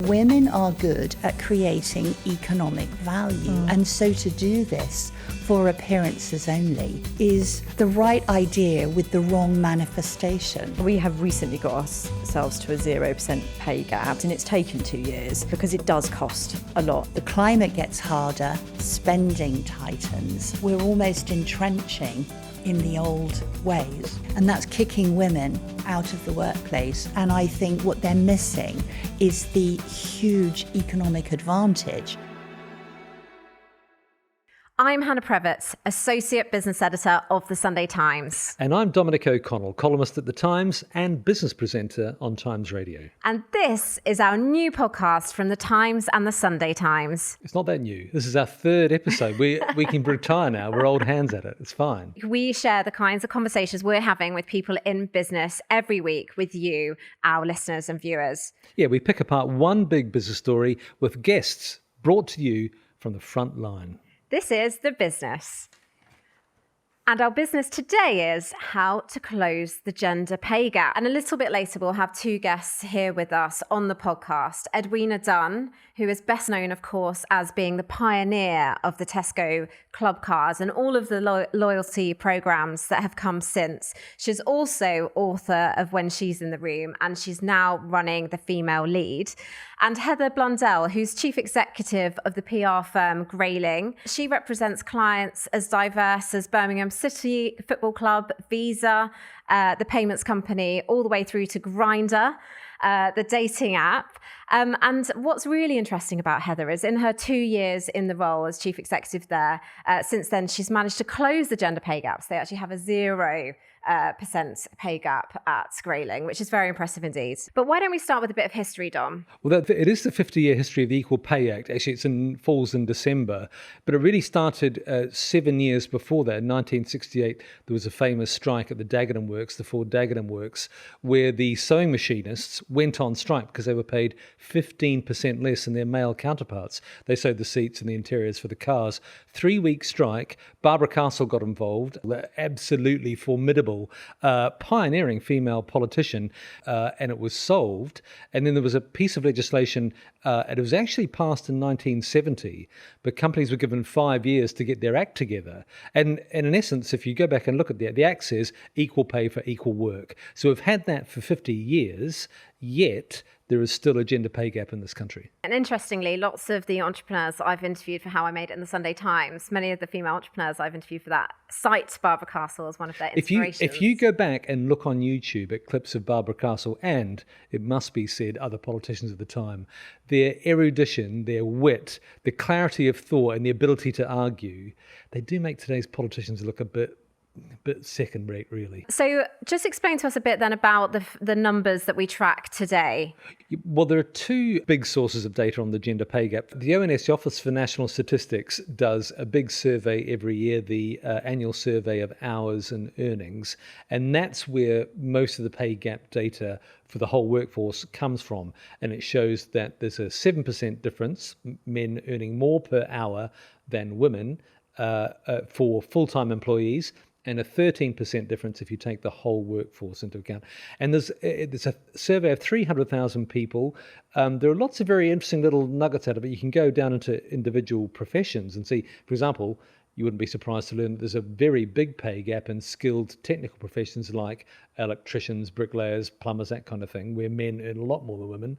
women are good at creating economic value. And so to do this for appearances only is the right idea with the wrong manifestation. We have recently got ourselves to a 0% pay gap, and it's taken 2 years because it does cost a lot. The climate gets harder, spending tightens. We're almost entrenching in the old ways, and that's kicking women out of the workplace. And I think what they're missing is the huge economic advantage. I'm Hannah Prevett, Associate Business Editor of The Sunday Times. And I'm Dominic O'Connell, columnist at The Times and business presenter on Times Radio. And this is our new podcast from The Times and The Sunday Times. It's not that new. This is our third episode. We can retire now. We're old hands at it. It's fine. We share the kinds of conversations we're having with people in business every week with you, our listeners and viewers. Yeah, we pick apart one big business story with guests brought to you from the front line. This is The Business. And our business today is how to close the gender pay gap. And a little bit later, we'll have two guests here with us on the podcast. Edwina Dunn, who is best known, of course, as being the pioneer of the Tesco club cards and all of the loyalty programs that have come since. She's also author of When She's in the Room, and she's now running the female lead. And Heather Blundell, who's chief executive of the PR firm Grayling. She represents clients as diverse as Birmingham City Football Club, Visa, the payments company, all the way through to Grindr, the dating app. And what's really interesting about Heather is in her 2 years in the role as chief executive there, since then she's managed to close the gender pay gaps. They actually have a 0% pay gap at Grayling, which is very impressive indeed. But why don't we start with a bit of history, Dom? Well, it is the 50-year history of the Equal Pay Act. Actually, falls in December, but it really started 7 years before that. In 1968, there was a famous strike at the Dagenham Works, the Ford Dagenham Works, where the sewing machinists went on strike because they were paid 15% less than their male counterparts. They sewed the seats and the interiors for the cars. 3-week strike. Barbara Castle got involved. Absolutely formidable, pioneering female politician, and it was solved. And then there was a piece of legislation, and it was actually passed in 1970, but companies were given 5 years to get their act together. And in essence, if you go back and look at the act says equal pay for equal work. So we've had that for 50 years, yet there is still a gender pay gap in this country. And interestingly, lots of the entrepreneurs that I've interviewed for How I Made It in the Sunday Times, many of the female entrepreneurs I've interviewed for that, cite Barbara Castle as one of their inspirations. If you go back and look on YouTube at clips of Barbara Castle and, it must be said, other politicians of the time, their erudition, their wit, the clarity of thought and the ability to argue, they do make today's politicians look a bit second rate, really. So just explain to us a bit then about the numbers that we track today. Well, there are two big sources of data on the gender pay gap. The ONS, the Office for National Statistics, does a big survey every year, the annual survey of hours and earnings, and that's where most of the pay gap data for the whole workforce comes from. And it shows that there's a 7% difference, men earning more per hour than women for full-time employees, and a 13% difference if you take the whole workforce into account. And there's a survey of 300,000 people. There are lots of very interesting little nuggets out of it. You can go down into individual professions and see, for example, you wouldn't be surprised to learn that there's a very big pay gap in skilled technical professions like electricians, bricklayers, plumbers, that kind of thing, where men earn a lot more than women.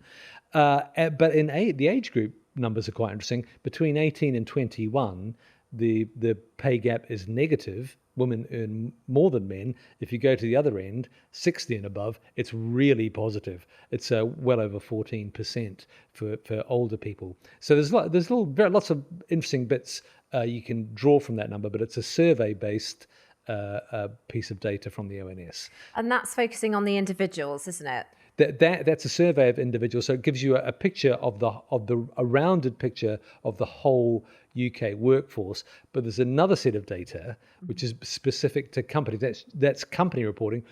But in the age group numbers are quite interesting. Between 18 and 21, the pay gap is negative. Women earn more than men. If you go to the other end, 60 and above, it's really positive. It's well over 14% for older people. So there's lots of interesting bits you can draw from that number, but it's a survey-based piece of data from the ONS. And that's focusing on the individuals, isn't it? That's a survey of individuals, so it gives you a picture of a rounded picture of the whole UK workforce. But there's another set of data which is specific to companies. That's company reporting.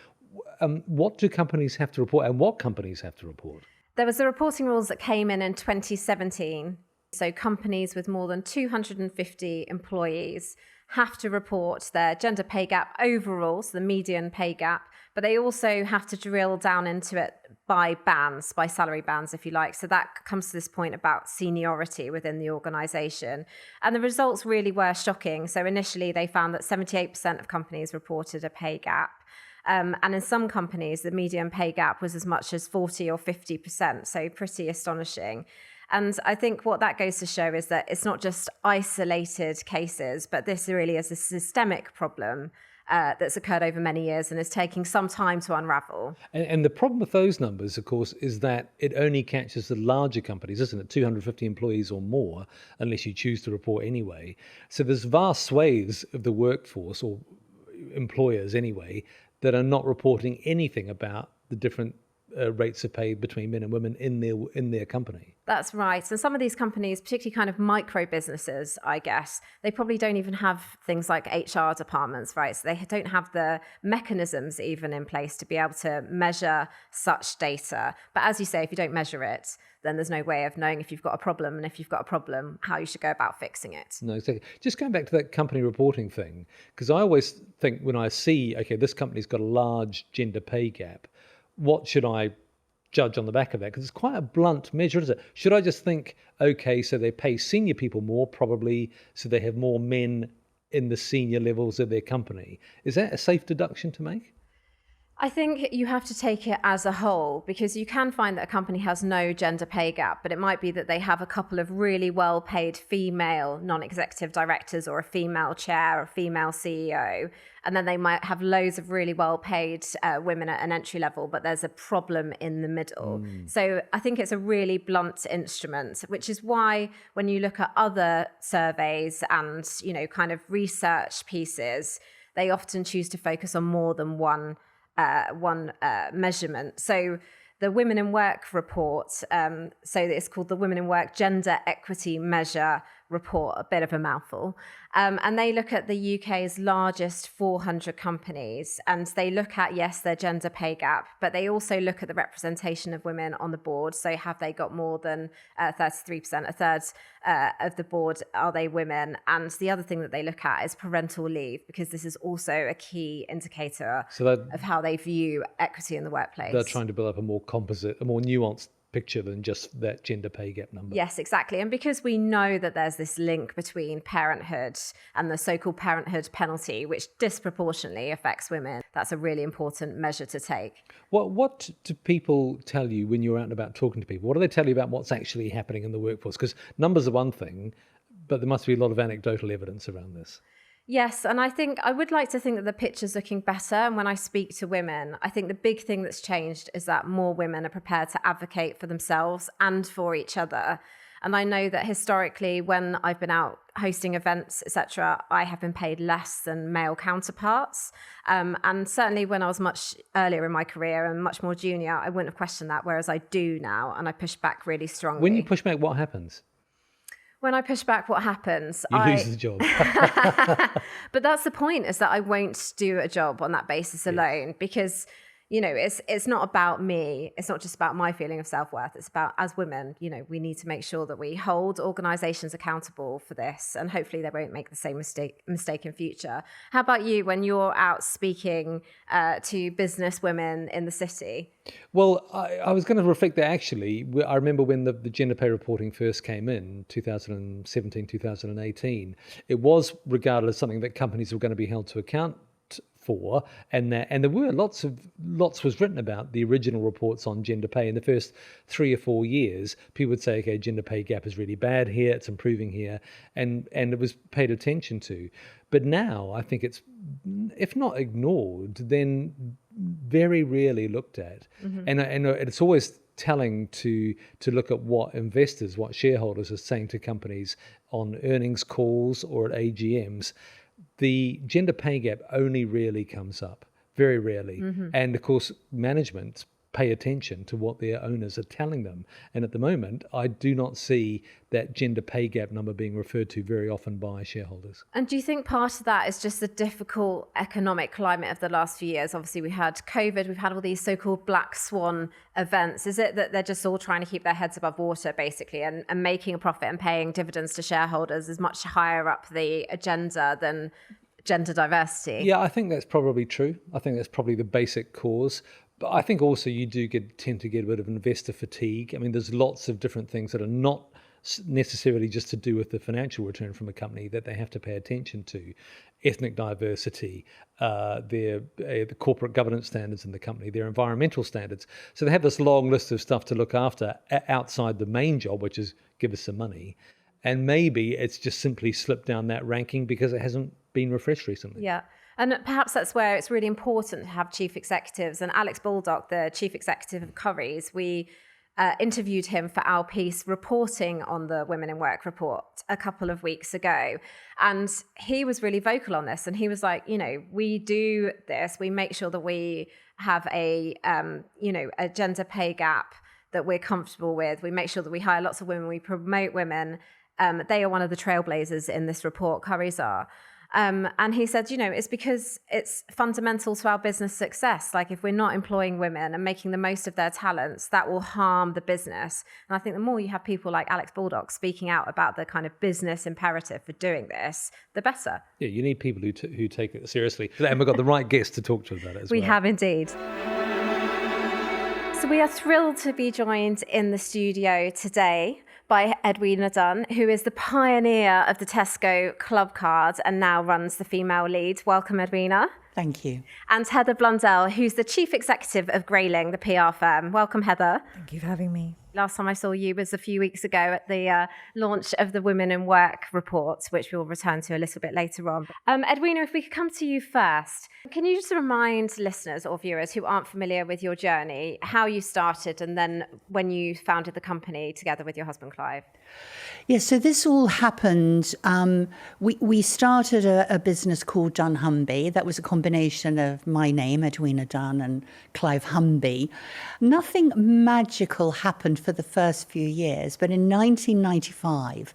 What do companies have to report, and what companies have to report? There was the reporting rules that came in 2017. So companies with more than 250 employees have to report their gender pay gap overall, so the median pay gap, but they also have to drill down into it by bands, by salary bands, if you like. So that comes to this point about seniority within the organisation. And the results really were shocking. So initially they found that 78% of companies reported a pay gap. And in some companies, the median pay gap was as much as 40 or 50%. So pretty astonishing. And I think what that goes to show is that it's not just isolated cases, but this really is a systemic problem that's occurred over many years and is taking some time to unravel. And the problem with those numbers, of course, is that it only catches the larger companies, isn't it? 250 employees or more, unless you choose to report anyway. So there's vast swathes of the workforce, or employers anyway, that are not reporting anything about the different rates of pay between men and women in their company. That's right. And some of these companies, particularly kind of micro businesses, I guess, they probably don't even have things like HR departments, right? So they don't have the mechanisms even in place to be able to measure such data. But as you say, if you don't measure it, then there's no way of knowing if you've got a problem, and if you've got a problem, how you should go about fixing it. No, exactly. Just going back to that company reporting thing, because I always think when I see, okay, this company's got a large gender pay gap, what should I judge on the back of that? Because it's quite a blunt measure, isn't it? Should I just think, okay, so they pay senior people more, probably, so they have more men in the senior levels of their company? Is that a safe deduction to make? I think you have to take it as a whole, because you can find that a company has no gender pay gap, but it might be that they have a couple of really well-paid female non-executive directors, or a female chair, or a female CEO, and then they might have loads of really well-paid women at an entry level, but there's a problem in the middle. So I think it's a really blunt instrument, which is why when you look at other surveys and, you know, kind of research pieces, they often choose to focus on more than one measurement. So the Women in Work report, so it's called the Women in Work Gender Equity Measure report, a bit of a mouthful. And they look at the UK's largest 400 companies, and they look at, yes, their gender pay gap, but they also look at the representation of women on the board. So have they got more than 33%, a third of the board, are they women? And the other thing that they look at is parental leave, because this is also a key indicator of how they view equity in the workplace. They're trying to build up a more composite, a more nuanced picture than just that gender pay gap number. Yes, exactly. And because we know that there's this link between parenthood and the so-called parenthood penalty, which disproportionately affects women, that's a really important measure to take. What do people tell you when you're out and about talking to people? What do they tell you about what's actually happening in the workforce? Because numbers are one thing, but there must be a lot of anecdotal evidence around this. Yes, and I would like to think that the picture's looking better. And when I speak to women, I think the big thing that's changed is that more women are prepared to advocate for themselves and for each other. And I know that historically, when I've been out hosting events, etc., I have been paid less than male counterparts. And certainly when I was much earlier in my career and much more junior, I wouldn't have questioned that, whereas I do now, and I push back really strongly. When you push back, what happens? When I push back, what happens? You lose the job. But that's the point, is that I won't do a job on that basis alone, because, you know, it's not about me. It's not just about my feeling of self-worth. It's about, as women, you know, we need to make sure that we hold organisations accountable for this, and hopefully they won't make the same mistake in future. How about you, when you're out speaking to business women in the city? Well, I was going to reflect that actually. I remember when the gender pay reporting first came in, 2017, 2018, it was regarded as something that companies were going to be held to account for, and there were lots was written about the original reports on gender pay in the first 3 or 4 years. People would say, okay, gender pay gap is really bad here, it's improving here, and it was paid attention to. But now I think it's, if not ignored, then very rarely looked at. And it's always telling to look at what investors, what shareholders are saying to companies on earnings calls or at AGMs. The gender pay gap only really comes up, very rarely. And of course, management pay attention to what their owners are telling them. And at the moment, I do not see that gender pay gap number being referred to very often by shareholders. And do you think part of that is just the difficult economic climate of the last few years? Obviously, we had COVID, we've had all these so-called black swan events. Is it that they're just all trying to keep their heads above water, basically, and making a profit and paying dividends to shareholders is much higher up the agenda than gender diversity? Yeah, I think that's probably true. I think that's probably the basic cause. But I think also you do tend to get a bit of investor fatigue. I mean, there's lots of different things that are not necessarily just to do with the financial return from a company that they have to pay attention to. Ethnic diversity, the corporate governance standards in the company, their environmental standards. So they have this long list of stuff to look after outside the main job, which is give us some money. And maybe it's just simply slipped down that ranking because it hasn't been refreshed recently. Yeah. And perhaps that's where it's really important to have chief executives. And Alex Baldock, the chief executive of Currys, we interviewed him for our piece reporting on the Women in Work report a couple of weeks ago. And he was really vocal on this. And he was like, we do this. We make sure that we have a gender pay gap that we're comfortable with. We make sure that we hire lots of women. We promote women. They are one of the trailblazers in this report, Currys are. And he said, it's because it's fundamental to our business success. Like if we're not employing women and making the most of their talents, that will harm the business. And I think the more you have people like Alex Baldock speaking out about the kind of business imperative for doing this, the better. Yeah, you need people who take it seriously. And we've got the right guests to talk to about it as well. We have indeed. So we are thrilled to be joined in the studio today by Edwina Dunn, who is the pioneer of the Tesco Club Card and now runs the female lead. Welcome, Edwina. Thank you. And Heather Blundell, who's the chief executive of Grayling, the PR firm. Welcome, Heather. Thank you for having me. Last time I saw you was a few weeks ago at the launch of the Women in Work report, which we'll return to a little bit later on. Edwina, if we could come to you first, can you just remind listeners or viewers who aren't familiar with your journey, how you started and then when you founded the company together with your husband, Clive? Yeah, so this all happened. We started a business called Dunn Humby. That was a combination of my name, Edwina Dunn, and Clive Humby. Nothing magical happened for the first few years, but in 1995,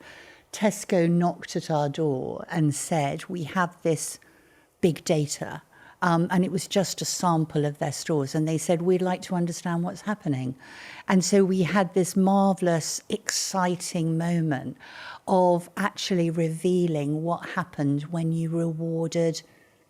Tesco knocked at our door and said, we have this big data. And it was just a sample of their stores. And they said, we'd like to understand what's happening. And so we had this marvellous, exciting moment of actually revealing what happened when you rewarded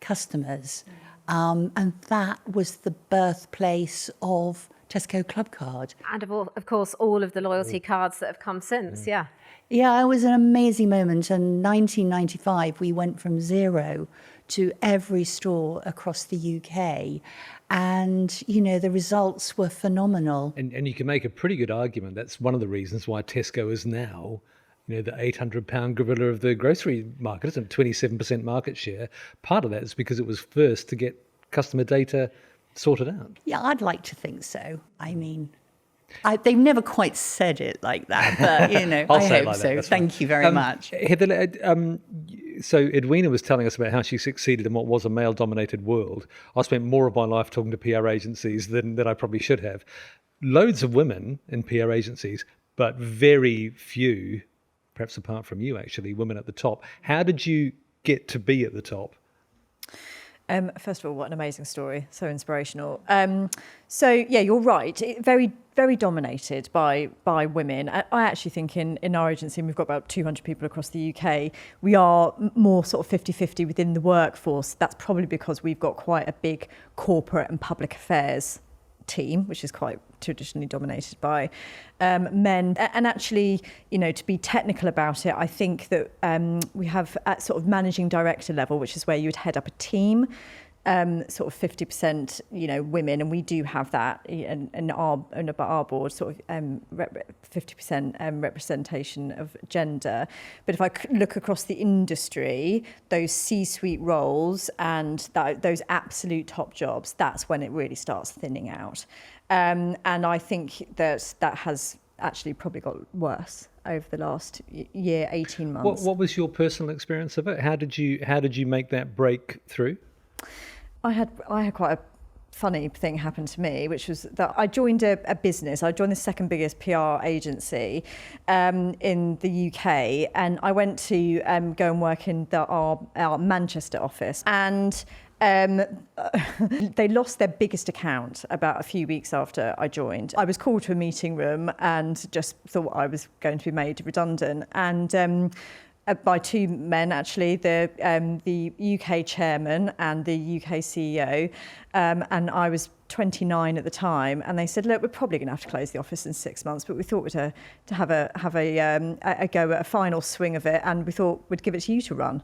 customers. And that was the birthplace of Tesco Club Card. And of course, all of the loyalty cards that have come since, yeah. Yeah, it was an amazing moment. In 1995, we went from 0 to every store across the UK. And, the results were phenomenal. And you can make a pretty good argument. That's one of the reasons why Tesco is now, the 800-pound gorilla of the grocery market, isn't it? 27% market share. Part of that is because it was first to get customer data sorted out. Yeah, I'd like to think so. I mean, they've never quite said it like that, but, I hope like so. That, Thank you very much. Heather, so Edwina was telling us about how she succeeded in what was a male-dominated world. I spent more of my life talking to PR agencies than I probably should have. Loads of women in PR agencies, but very few, perhaps apart from you actually, women at the top. How did you get to be at the top? First of all, what an amazing story. So inspirational. So, yeah, you're right. Very, very dominated by women. I actually think in our agency, and we've got about 200 people across the UK, we are more sort of 50-50 within the workforce. That's probably because we've got quite a big corporate and public affairs team, which is quite traditionally dominated by men. And actually, to be technical about it, I think that we have at sort of managing director level, which is where you would head up a team, sort of 50%, women, and we do have that in our board, sort of 50% representation of gender. But if I look across the industry, those C-suite roles and those absolute top jobs, that's when it really starts thinning out. And I think that has actually probably got worse over the last year, 18 months. What was your personal experience of it? How did you make that breakthrough? I had quite a funny thing happened to me, which was that I joined a business. I joined the second biggest PR agency in the UK, and I went to go and work in our Manchester office, and they lost their biggest account about a few weeks after I joined. I was called to a meeting room and just thought I was going to be made redundant, and by two men, actually, the UK chairman and the UK CEO, and I was 29 at the time, and they said, look, we're probably going to have to close the office in 6 months, but we thought to have a go at a final swing of it, and we thought we'd give it to you to run.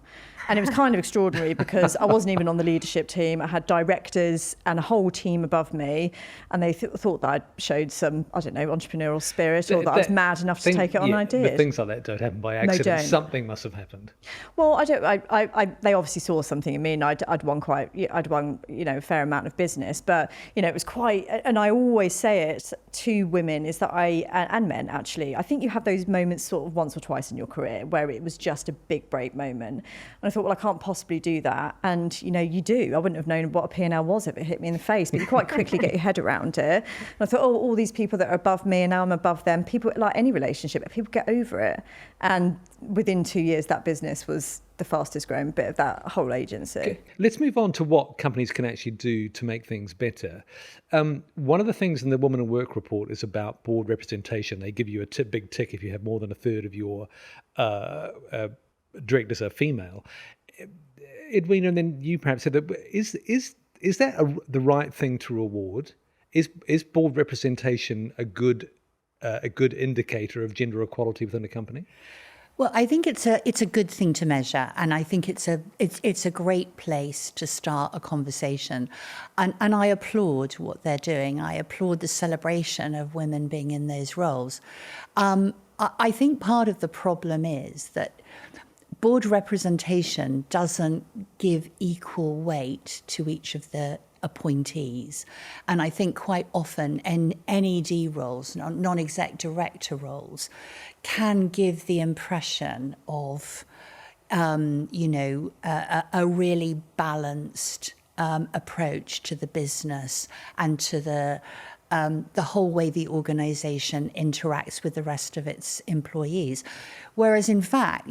And it was kind of extraordinary because I wasn't even on the leadership team. I had directors and a whole team above me, and they thought that I'd showed some, I don't know, entrepreneurial spirit, or that I was mad enough to take it on. I did. But things like that don't happen by accident. They don't. Something must have happened. Well, they obviously saw something in me, and I'd won a fair amount of business, but it was quite, and I always say it to women, is that and men actually, I think you have those moments sort of once or twice in your career where it was just a big break moment, and I thought, well, I can't possibly do that, and you do. I wouldn't have known what a P&L was if it hit me in the face, but you quite quickly get your head around it. And I thought, all these people that are above me, and now I'm above them. People, like any relationship, people get over it, and within 2 years, that business was the fastest growing bit of that whole agency. Okay. Let's move on to what companies can actually do to make things better. One of the things in the Women at Work report is about board representation. They give you a big tick if you have more than a third of your directors are female. Edwina, and then you perhaps said that is that the right thing to reward? Is board representation a good indicator of gender equality within a company? Well, I think it's a good thing to measure, and I think it's a great place to start a conversation, and I applaud what they're doing. I applaud the celebration of women being in those roles. I think part of the problem is that board representation doesn't give equal weight to each of the appointees. And I think quite often NED roles, non-exec director roles, can give the impression of, a really balanced approach to the business and to the whole way the organisation interacts with the rest of its employees. Whereas, in fact,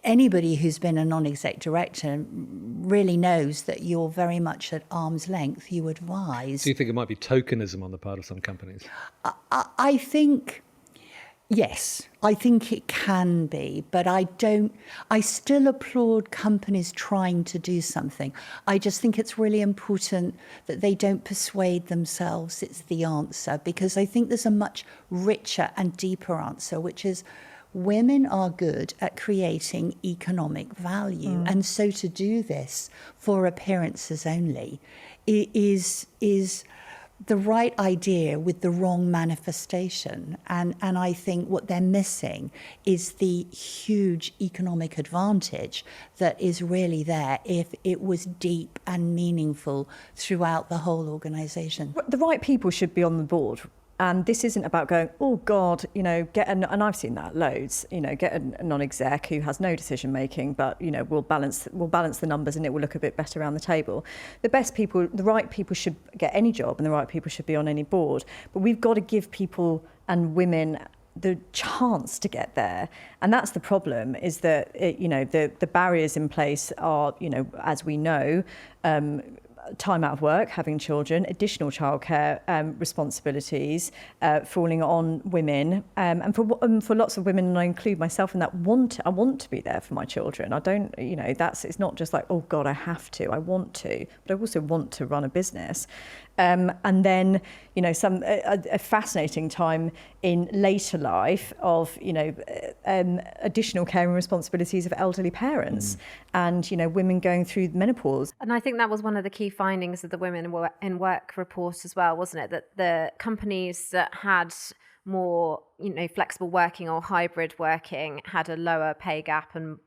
anybody who's been a non-exec director really knows that you're very much at arm's length. You advise. Do you think it might be tokenism on the part of some companies? I think, yes, I think it can be, but I still applaud companies trying to do something. I just think it's really important that they don't persuade themselves it's the answer, because I think there's a much richer and deeper answer, which is women are good at creating economic value. And so to do this for appearances only is the right idea with the wrong manifestation. And I think what they're missing is the huge economic advantage that is really there if it was deep and meaningful throughout the whole organisation. The right people should be on the board. And this isn't about going, oh God, and I've seen that loads, get a non-exec who has no decision making, but we'll balance the numbers and it will look a bit better around the table. The right people should get any job, and the right people should be on any board. But we've got to give people and women the chance to get there, and that's the problem. Is that the barriers in place are, as we know. Time out of work, having children, additional childcare responsibilities falling on women, and for lots of women, and I include myself in that, I want to be there for my children. I don't, it's not just like, oh God, I have to. I want to, but I also want to run a business. And then, a fascinating time in later life of, additional caring responsibilities of elderly parents and, women going through menopause. And I think that was one of the key findings of the Women in Work report as well, wasn't it? That the companies that had more, flexible working or hybrid working had a lower pay gap and,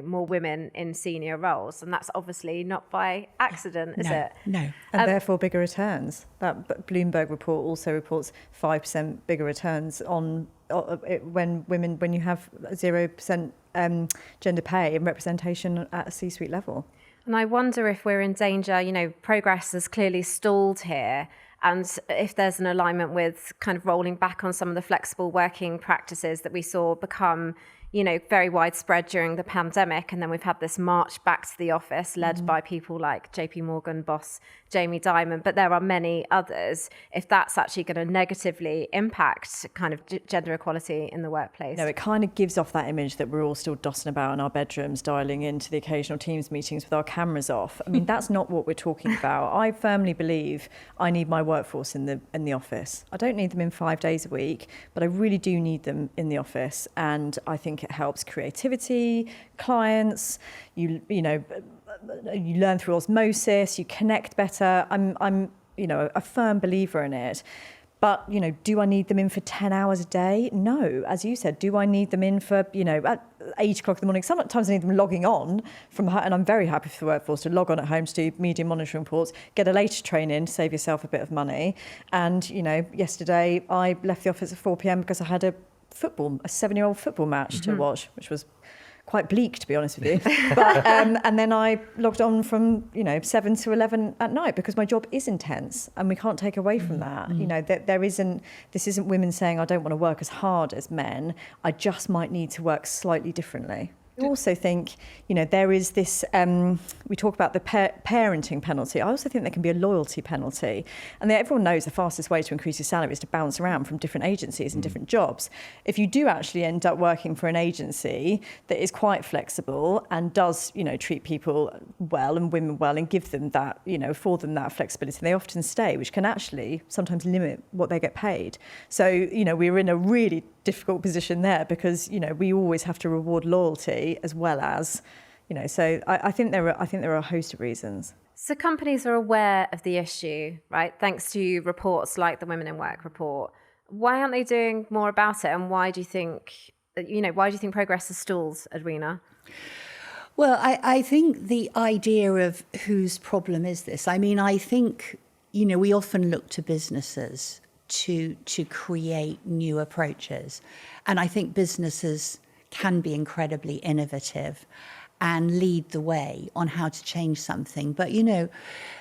more women in senior roles. And that's obviously not by accident, is it? No. And therefore bigger returns. That Bloomberg report also reports 5% bigger returns on when you have 0% gender pay and representation at a C-suite level. And I wonder if we're in danger, progress has clearly stalled here. And if there's an alignment with kind of rolling back on some of the flexible working practices that we saw become, very widespread during the pandemic. And then we've had this march back to the office led by people like JP Morgan boss Jamie Dimon, but there are many others. If that's actually going to negatively impact kind of gender equality in the workplace. No, it kind of gives off that image that we're all still dossing about in our bedrooms, dialing into the occasional Teams meetings with our cameras off. I mean, that's not what we're talking about. I firmly believe I need my workforce in the office. I don't need them in 5 days a week, but I really do need them in the office. And I think it helps creativity, clients, you learn through osmosis, you connect better. I'm a firm believer in it. But, do I need them in for 10 hours a day? No. As you said, do I need them in for, at 8 o'clock in the morning? Sometimes I need them logging on from home, and I'm very happy for the workforce to log on at home to do media monitoring reports, get a later train in to save yourself a bit of money. And, yesterday I left the office at 4 p.m. because I had a 7-year-old football match to watch, which was quite bleak, to be honest with you. But, and then I logged on from 7 to 11 at night because my job is intense and we can't take away from that. This isn't women saying I don't want to work as hard as men. I just might need to work slightly differently. I also think, there is this, we talk about the parenting penalty. I also think there can be a loyalty penalty. And everyone knows the fastest way to increase your salary is to bounce around from different agencies and different jobs. If you do actually end up working for an agency that is quite flexible and does, treat people well and women well and give them that, afford them that flexibility, they often stay, which can actually sometimes limit what they get paid. So, we're in a really difficult position there because we always have to reward loyalty as well as so I think there are a host of reasons. So companies are aware of the issue, right, thanks to reports like the Women in Work report. Why aren't they doing more about it, and why do you think progress has stalled, Edwina? Well, I think the idea of whose problem is this, I think we often look to businesses to create new approaches. And I think businesses can be incredibly innovative and lead the way on how to change something. But,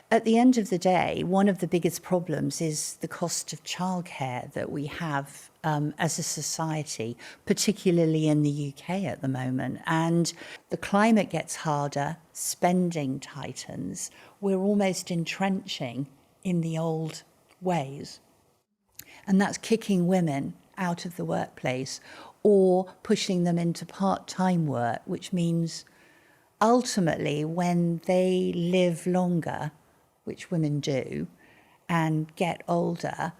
at the end of the day, one of the biggest problems is the cost of childcare that we have as a society, particularly in the UK at the moment. And the climate gets harder, spending tightens, we're almost entrenching in the old ways. And that's kicking women out of the workplace or pushing them into part-time work, which means ultimately when they live longer, which women do, and get older,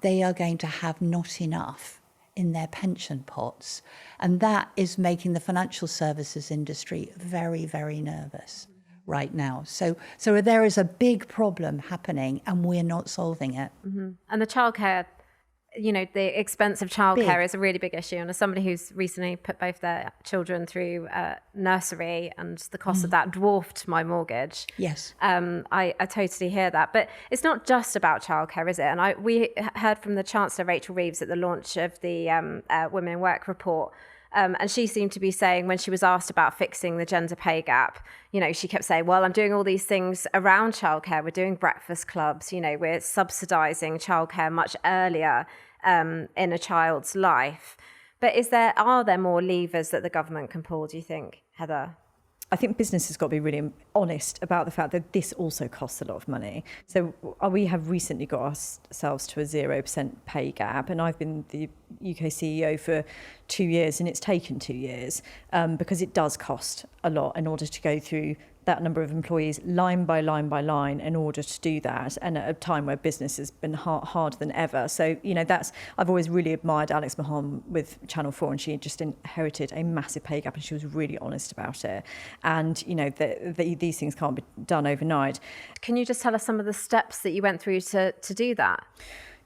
they are going to have not enough in their pension pots. And that is making the financial services industry very, very nervous right now. So there is a big problem happening and we're not solving it. Mm-hmm. And the childcare, the expense of childcare is a really big issue. And as somebody who's recently put both their children through nursery, and the cost of that dwarfed my mortgage. Yes. I totally hear that. But it's not just about childcare, is it? And we heard from the Chancellor, Rachel Reeves, at the launch of the Women in Work report. And she seemed to be saying, when she was asked about fixing the gender pay gap, she kept saying, well, I'm doing all these things around childcare. We're doing breakfast clubs, we're subsidising childcare much earlier in a child's life. But are there more levers that the government can pull, do you think, Heather? I think business has got to be really honest about the fact that this also costs a lot of money. So we have recently got ourselves to a 0% pay gap, and I've been the UK CEO for 2 years, and it's taken 2 years because it does cost a lot in order to go through that number of employees line by line by line in order to do that, and at a time where business has been harder than ever. So I've always really admired Alex Mahon with Channel 4, and she just inherited a massive pay gap, and she was really honest about it. And these things can't be done overnight. Can you just tell us some of the steps that you went through to do that?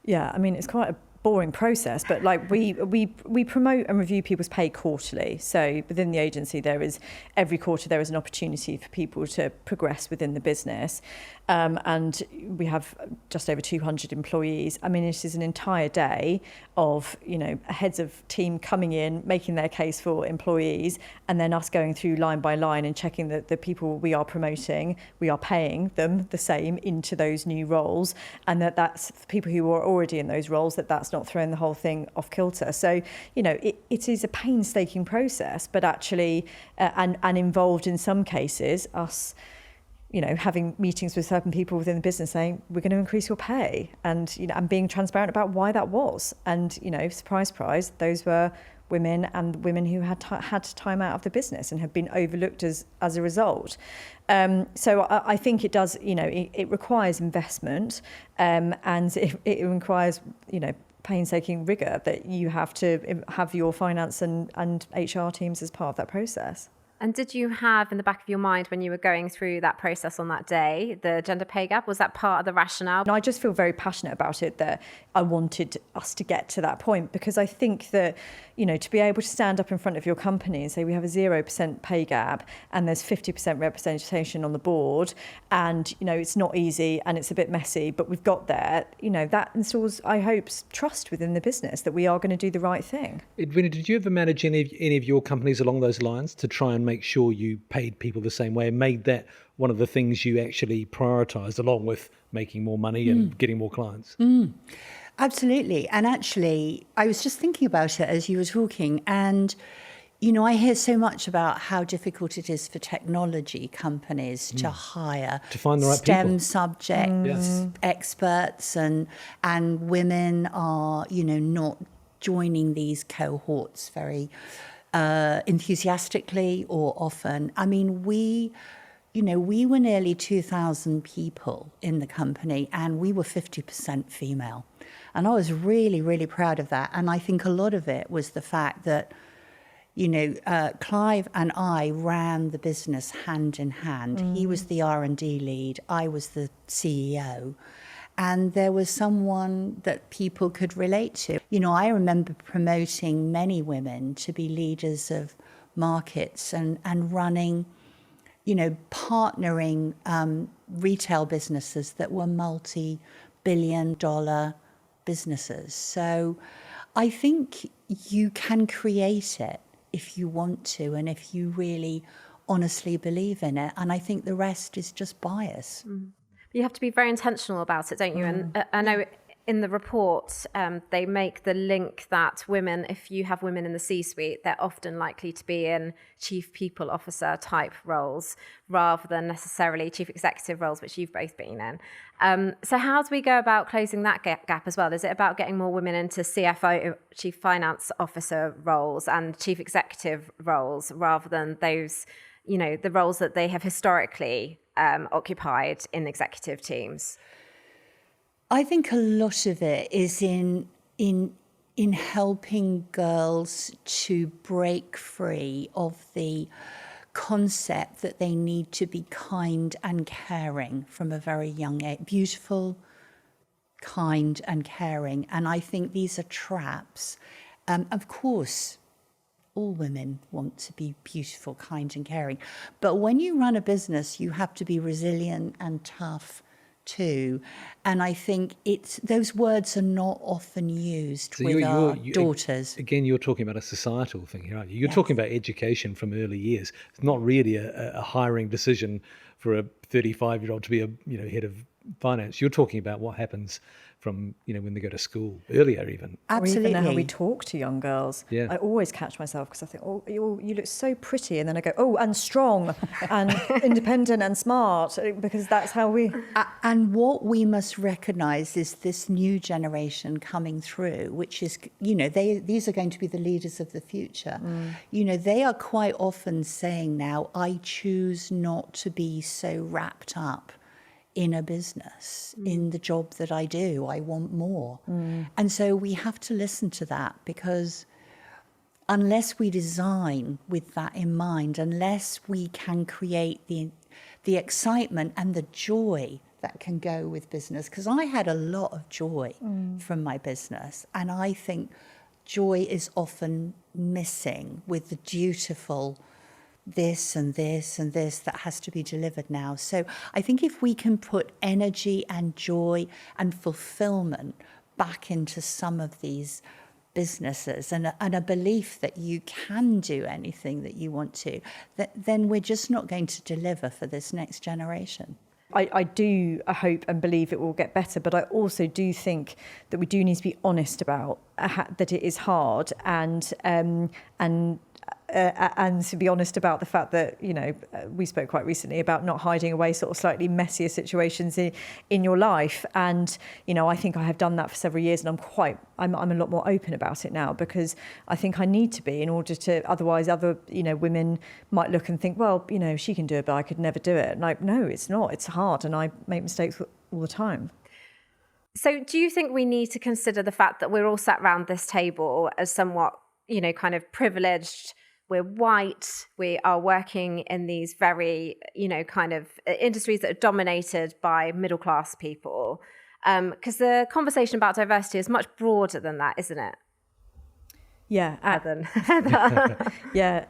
Yeah, it's quite boring process, but like we promote and review people's pay quarterly. So within the agency, every quarter there is an opportunity for people to progress within the business. And we have just over 200 employees. I mean, it is an entire day of, heads of team coming in, making their case for employees, and then us going through line by line and checking that the people we are promoting, we are paying them the same into those new roles, and that's the people who are already in those roles, that's not throwing the whole thing off kilter. So, it is a painstaking process, but actually, and involved in some cases, us having meetings with certain people within the business saying, we're going to increase your pay, and, and being transparent about why that was. And, surprise, surprise, those were women who had time out of the business and have been overlooked as a result. So I think it does, it requires investment, and it requires, painstaking rigour that you have to have your finance and HR teams as part of that process. And did you have in the back of your mind when you were going through that process on that day, the gender pay gap? Was that part of the rationale? I just feel very passionate about it, that I wanted us to get to that point, because I think that, to be able to stand up in front of your company and say we have a 0% pay gap and there's 50% representation on the board, and, it's not easy and it's a bit messy, but we've got there, that installs, I hope, trust within the business that we are going to do the right thing. Edwina, did you ever manage any of your companies along those lines to try and make sure you paid people the same way and made that one of the things you actually prioritised, along with making more money and getting more clients? Absolutely. And actually, I was just thinking about it as you were talking, and I hear so much about how difficult it is for technology companies to hire to find the right STEM people. subjects experts, and women are not joining these cohorts very enthusiastically or often. I mean, we were nearly 2,000 people in the company, and we were 50% female. And I was really, really proud of that. And I think a lot of it was the fact that, Clive and I ran the business hand in hand. He was the R&D lead, I was the CEO. And there was someone that people could relate to. I remember promoting many women to be leaders of markets and running, partnering retail businesses that were multi-billion-dollar businesses. So I think you can create it if you want to, and if you really honestly believe in it. And I think the rest is just bias. You have to be very intentional about it, don't you? And I know in the report, they make the link that women, if you have women in the C-suite, they're often likely to be in chief people officer type roles rather than necessarily chief executive roles, which you've both been in. So how do we go about closing that gap as well? Is it about getting more women into CFO, chief finance officer roles and chief executive roles rather than those, the roles that they have historically occupied in executive teams? I think a lot of it is in helping girls to break free of the concept that they need to be kind and caring from a very young age. Beautiful, kind and caring. And I think these are traps. Of course, all women want to be beautiful, kind and caring. But when you run a business, you have to be resilient and tough too. And I think those words are not often used with our daughters. Again, you're talking about a societal thing here, aren't you? You're talking about education from early years. It's not really a hiring decision for a 35-year-old to be a head of finance. You're talking about what happens from when they go to school, earlier even. Absolutely. Or even how we talk to young girls. Yeah. I always catch myself because I think, oh, you look so pretty, and then I go, oh, and strong and independent and smart, because that's how we... And what we must recognise is this new generation coming through, which is, these are going to be the leaders of the future. They are quite often saying now, I choose not to be so wrapped up in a business, in the job that I do. I want more. And so we have to listen to that, because unless we design with that in mind, unless we can create the excitement and the joy that can go with business, because I had a lot of joy from my business, and I think joy is often missing with the dutiful this and this and this that has to be delivered now. So I think if we can put energy and joy and fulfillment back into some of these businesses, and a belief that you can do anything that you want to, then we're just not going to deliver for this next generation. I do hope and believe it will get better, but I also do think that we do need to be honest about that it is hard, and to be honest about the fact that, you know, we spoke quite recently about not hiding away sort of slightly messier situations in your life. And, you know, I think I have done that for several years, and I'm a lot more open about it now, because I think I need to be, in order to, otherwise other, you know, women might look and think, well, you know, she can do it, but I could never do it. Like, no, it's not. It's hard, and I make mistakes all the time. So do you think we need to consider the fact that we're all sat around this table as somewhat, you know, kind of privileged? We're white, we are working in these very, you know, kind of industries that are dominated by middle class people. Because the conversation about diversity is much broader than that, isn't it? Yeah. Heather. Yeah,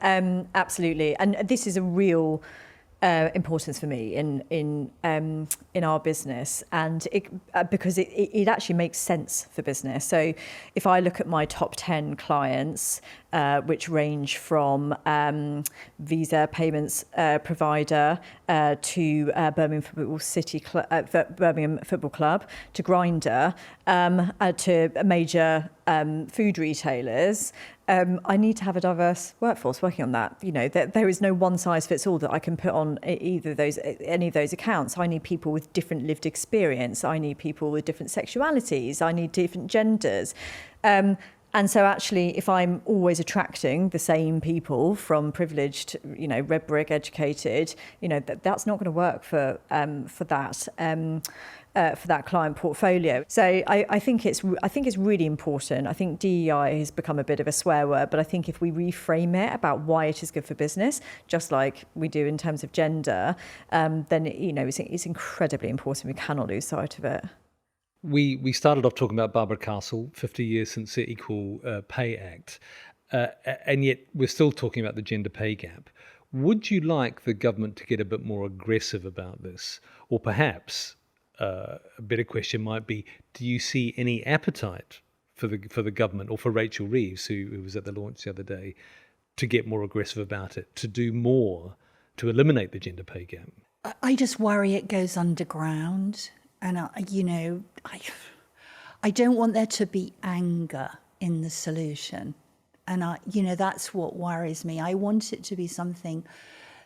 absolutely. And this is a real importance for me in our business, and because it actually makes sense for business. So if I look at my top 10 clients, which range from visa payments provider to Birmingham Football Club, to Grindr, to major food retailers, I need to have a diverse workforce working on that. You know, there is no one size fits all that I can put on any of those accounts. I need people with different lived experience. I need people with different sexualities. I need different genders. And so actually, if I'm always attracting the same people from privileged, you know, red brick educated, you know, that's not going to work for that client portfolio. So I think it's really important. I think DEI has become a bit of a swear word, but I think if we reframe it about why it is good for business, just like we do in terms of gender, then, you know, it's incredibly important. We cannot lose sight of it. We started off talking about Barbara Castle, 50 years since the Equal Pay Act, and yet we're still talking about the gender pay gap. Would you like the government to get a bit more aggressive about this? Or perhaps a better question might be, do you see any appetite for the government, or for Rachel Reeves, who was at the launch the other day, to get more aggressive about it, to do more to eliminate the gender pay gap? I just worry it goes underground. And, I don't want there to be anger in the solution. And, that's what worries me. I want it to be something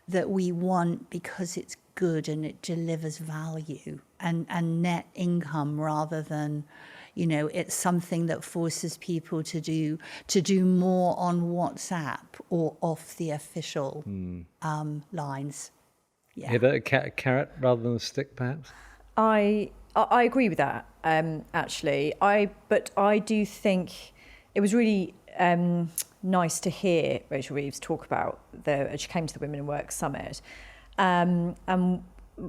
that we want because it's good and it delivers value and net income, rather than, you know, it's something that forces people to do more on WhatsApp or off the official lines. Yeah. Heather, a carrot rather than a stick, perhaps? I agree with that, actually. But I do think it was really nice to hear Rachel Reeves talk about she came to the Women in Work Summit. And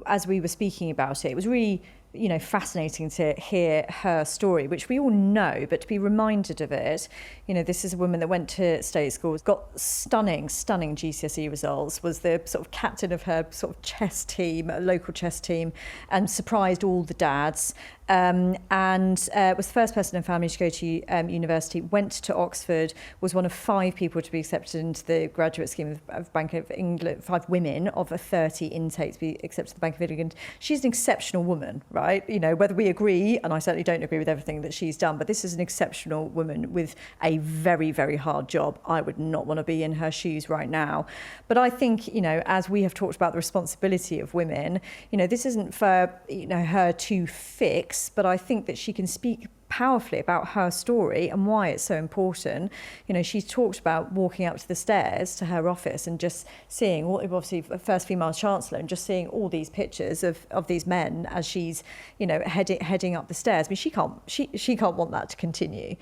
as we were speaking about it, it was really, you know, fascinating to hear her story, which we all know, but to be reminded of it. You know, this is a woman that went to state schools, got stunning GCSE results, was the sort of captain of her sort of chess team, a local chess team, and surprised all the dads. And was the first person in her family to go to university, went to Oxford, was one of 5 people to be accepted into the graduate scheme of Bank of England, 5 women of a 30 intake to be accepted to the Bank of England. She's an exceptional woman, right? You know, whether we agree, and I certainly don't agree with everything that she's done, but this is an exceptional woman with a very, very hard job. I would not want to be in her shoes right now. But I think, you know, as we have talked about the responsibility of women, you know, this isn't for, you know, her to fix, but I think that she can speak powerfully about her story and why it's so important. You know, she talked about walking up to the stairs to her office and just seeing, obviously, first female chancellor, and just seeing all these pictures of these men as she's, you know, heading up the stairs. I mean, she can't want that to continue.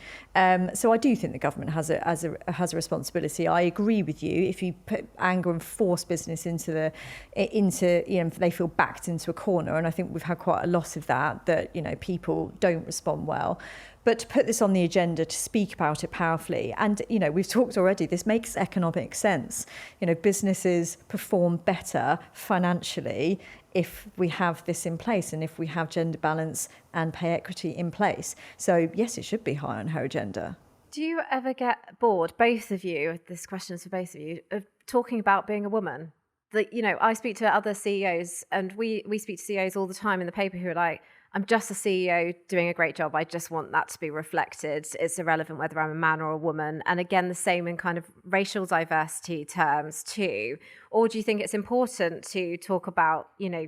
So I do think the government has a responsibility. I agree with you. If you put anger and force business into you know, they feel backed into a corner, and I think we've had quite a lot of that, you know, people don't respond well. But to put this on the agenda, to speak about it powerfully, and, you know, we've talked already, this makes economic sense. You know, businesses perform better financially if we have this in place and if we have gender balance and pay equity in place. So yes, it should be high on her agenda. Do you ever get bored, both of you, this question is for both of you, of talking about being a woman? That, you know, I speak to other CEOs, and we speak to CEOs all the time in the paper who are like, I'm just a CEO doing a great job. I just want that to be reflected. It's irrelevant whether I'm a man or a woman. And again, the same in kind of racial diversity terms too. Or do you think it's important to talk about, you know,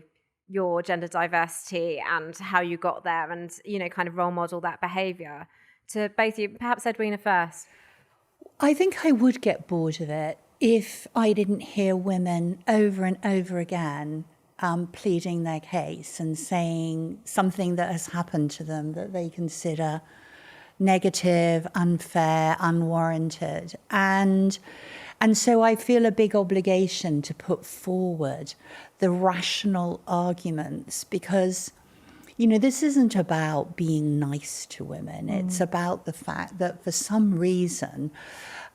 your gender diversity and how you got there, and, you know, kind of role model that behaviour? To both of you, perhaps Edwina first. I think I would get bored of it if I didn't hear women over and over again pleading their case and saying something that has happened to them that they consider negative, unfair, unwarranted. And so I feel a big obligation to put forward the rational arguments, because, you know, this isn't about being nice to women. It's about the fact that for some reason,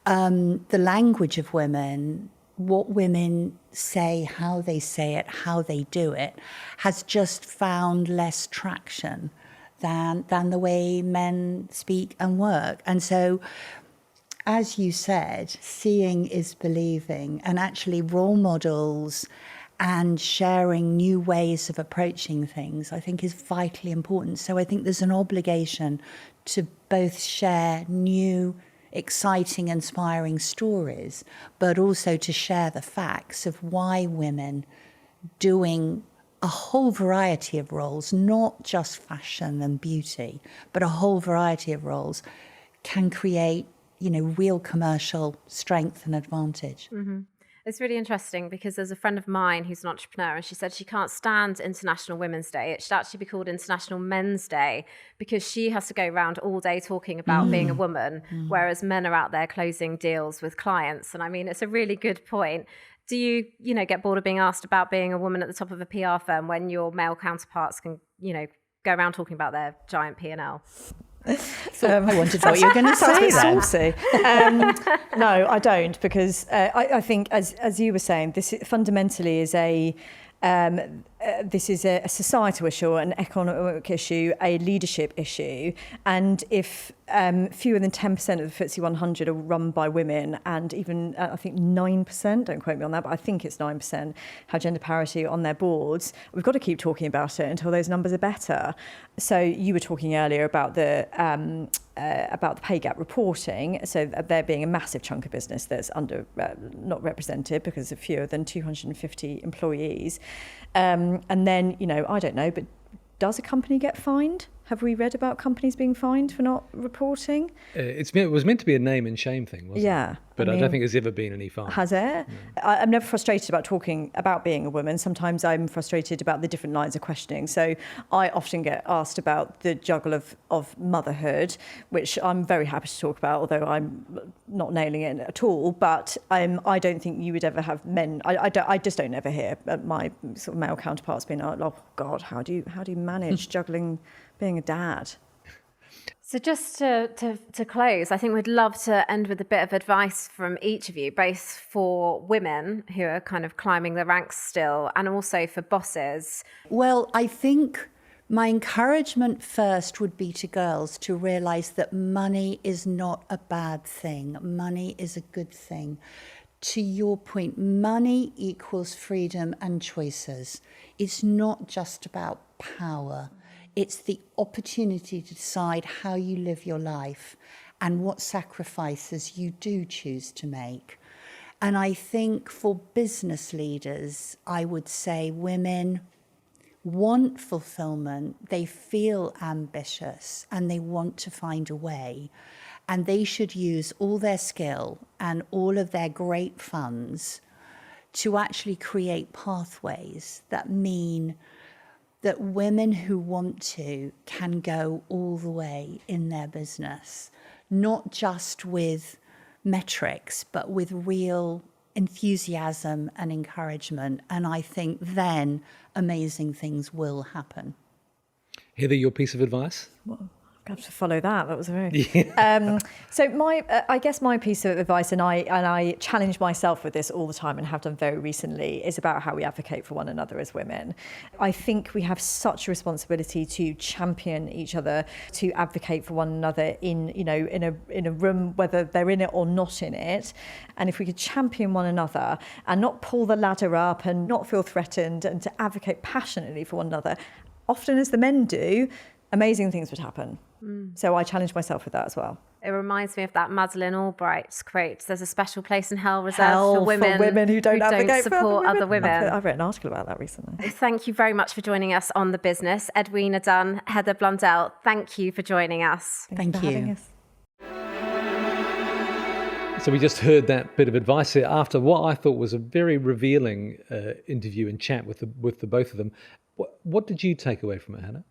the language of women, what women say, how they say it, how they do it, has just found less traction than the way men speak and work. And so, as you said, seeing is believing, and actually role models and sharing new ways of approaching things, I think, is vitally important. So I think there's an obligation to both share new, exciting, inspiring stories, but also to share the facts of why women doing a whole variety of roles, not just fashion and beauty, but a whole variety of roles, can create, you know, real commercial strength and advantage. Mm-hmm. It's really interesting because there's a friend of mine who's an entrepreneur, and she said she can't stand International Women's Day. It should actually be called International Men's Day, because she has to go around all day talking about being a woman, whereas men are out there closing deals with clients. And I mean, it's a really good point. Do you, you know, get bored of being asked about being a woman at the top of a PR firm when your male counterparts can, you know, go around talking about their giant P&L? I wondered what you were going to say then. Saucy. No, I don't, because I think, as you were saying, this fundamentally is this is a societal issue, an economic issue, a leadership issue. And if fewer than 10% of the FTSE 100 are run by women, and even I think 9%, don't quote me on that, but I think it's 9%, have gender parity on their boards, we've got to keep talking about it until those numbers are better. So you were talking earlier about the pay gap reporting, so there being a massive chunk of business that's not represented because of fewer than 250 employees. And then, you know, I don't know, but does a company get fined? Have we read about companies being fined for not reporting? It was meant to be a name and shame thing, wasn't it? Yeah. But I don't think there's ever been any fine. Has it? No. I'm never frustrated about talking about being a woman. Sometimes I'm frustrated about the different lines of questioning. So I often get asked about the juggle of motherhood, which I'm very happy to talk about, although I'm not nailing it at all. But I don't think you would ever have men. I just don't ever hear my sort of male counterparts being like, oh God, how do you manage juggling being a dad? So just to close, I think we'd love to end with a bit of advice from each of you, both for women who are kind of climbing the ranks still, and also for bosses. Well, I think my encouragement first would be to girls to realise that money is not a bad thing. Money is a good thing. To your point, money equals freedom and choices. It's not just about power. It's the opportunity to decide how you live your life and what sacrifices you do choose to make. And I think for business leaders, I would say women want fulfillment, they feel ambitious, and they want to find a way. And they should use all their skill and all of their great funds to actually create pathways that mean that women who want to can go all the way in their business, not just with metrics, but with real enthusiasm and encouragement. And I think then amazing things will happen. Heather, your piece of advice? Well, I have to follow that. That was very. So I guess my piece of advice, and I challenge myself with this all the time, and have done very recently, is about how we advocate for one another as women. I think we have such a responsibility to champion each other, to advocate for one another in a room, whether they're in it or not in it. And if we could champion one another and not pull the ladder up and not feel threatened, and to advocate passionately for one another, often as the men do, amazing things would happen. So I challenge myself with that as well. It reminds me of that Madeleine Albright's quote, there's a special place in hell reserved for women who don't support other women. I read an article about that recently. Thank you very much for joining us on The Business. Edwina Dunn, Heather Blundell, thank you for joining us. Thank you. Having us. So we just heard that bit of advice here after what I thought was a very revealing interview and chat with the both of them. What did you take away from it, Hannah?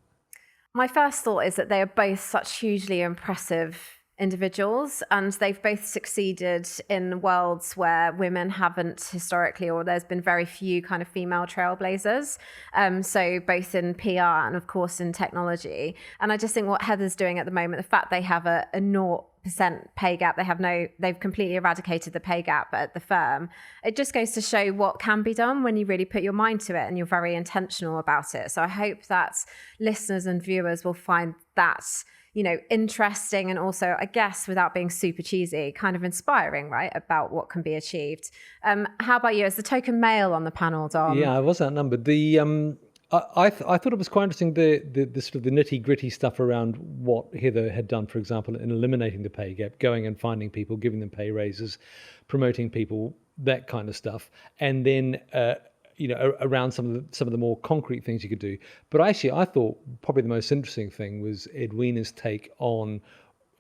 My first thought is that they are both such hugely impressive individuals, and they've both succeeded in worlds where women haven't historically, or there's been very few kind of female trailblazers. So both in PR and of course in technology. And I just think what Heather's doing at the moment, the fact they have a 0% pay gap, they've completely eradicated the pay gap at the firm. It just goes to show what can be done when you really put your mind to it and you're very intentional about it. So I hope that listeners and viewers will find that, interesting, and also, I guess, without being super cheesy, kind of inspiring, right, about what can be achieved. How about you, as the token male on the panel, Dom? Yeah, I was outnumbered. I thought it was quite interesting, the sort of the nitty gritty stuff around what Heather had done, for example, in eliminating the pay gap, going and finding people, giving them pay raises, promoting people, that kind of stuff, and then around some of the more concrete things you could do. But actually, I thought probably the most interesting thing was Edwina's take on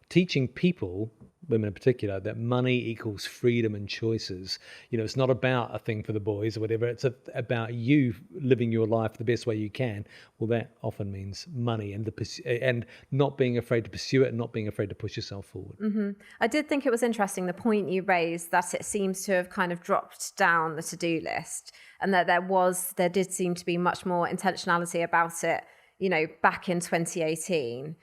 teaching people, women in particular, that money equals freedom and choices. It's not about a thing for the boys or whatever. It's about you living your life the best way you can. Well, that often means money and not being afraid to pursue it and not being afraid to push yourself forward. Mm-hmm. I did think it was interesting, the point you raised, that it seems to have kind of dropped down the to-do list, and that there did seem to be much more intentionality about it, back in 2018.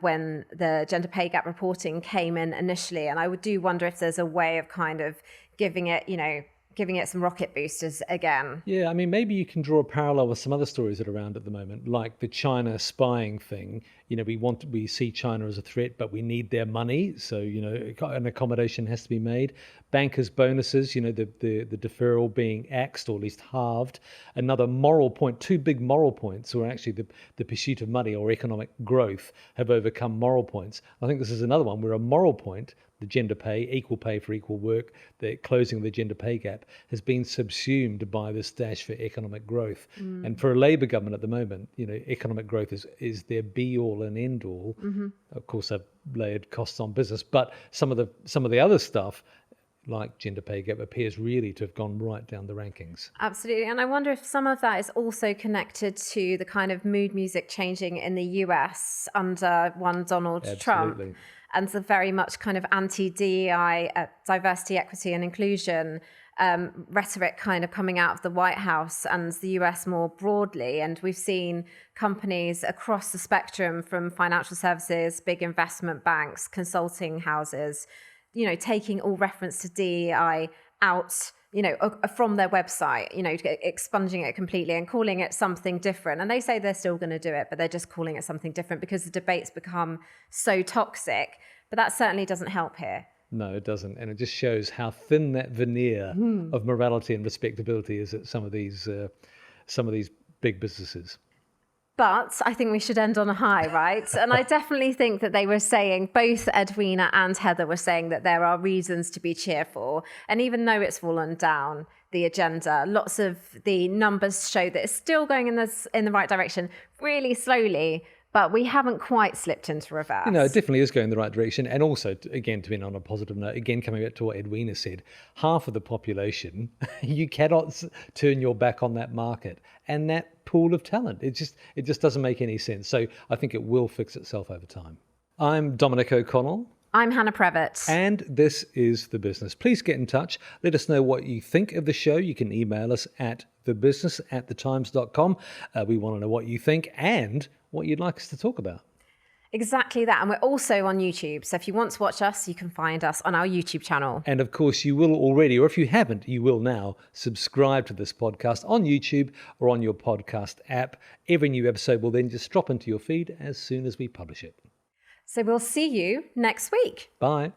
When the gender pay gap reporting came in initially. And I do wonder if there's a way of kind of giving it some rocket boosters again. Yeah, I mean, maybe you can draw a parallel with some other stories that are around at the moment, like the China spying thing. We see China as a threat, but we need their money. So, an accommodation has to be made. Bankers' bonuses, the deferral being axed or at least halved. Another moral point, two big moral points, where actually the pursuit of money or economic growth have overcome moral points. I think this is another one where a moral point, the gender pay, equal pay for equal work, the closing of the gender pay gap, has been subsumed by this dash for economic growth. And for a Labour government at the moment, economic growth is their be-all and end-all. Mm-hmm. Of course, they've layered costs on business, but some of the other stuff, like gender pay gap, appears really to have gone right down the rankings. Absolutely. And I wonder if some of that is also connected to the kind of mood music changing in the US under one Donald Trump. And the very much kind of anti-DEI, diversity, equity and inclusion rhetoric kind of coming out of the White House and the US more broadly. And we've seen companies across the spectrum, from financial services, big investment banks, consulting houses, taking all reference to DEI out, from their website, expunging it completely and calling it something different. And they say they're still going to do it, but they're just calling it something different because the debates become so toxic. But that certainly doesn't help here. No, it doesn't. And it just shows how thin that veneer of morality and respectability is at some of these big businesses. But I think we should end on a high, right? And I definitely think that they were saying, both Edwina and Heather were saying that there are reasons to be cheerful. And even though it's fallen down the agenda, lots of the numbers show that it's still going in the right direction, really slowly. But we haven't quite slipped into reverse. It definitely is going in the right direction. And also, again, to be on a positive note, again, coming back to what Edwina said, half of the population, you cannot turn your back on that market and that pool of talent. It just doesn't make any sense. So I think it will fix itself over time. I'm Dominic O'Connell. I'm Hannah Prevett. And this is The Business. Please get in touch. Let us know what you think of the show. You can email us at thebusiness@thetimes.com. We want to know what you think and what you'd like us to talk about. Exactly that. And we're also on YouTube. So if you want to watch us, you can find us on our YouTube channel. And of course, you will already, or if you haven't, you will now subscribe to this podcast on YouTube or on your podcast app. Every new episode will then just drop into your feed as soon as we publish it. So we'll see you next week. Bye.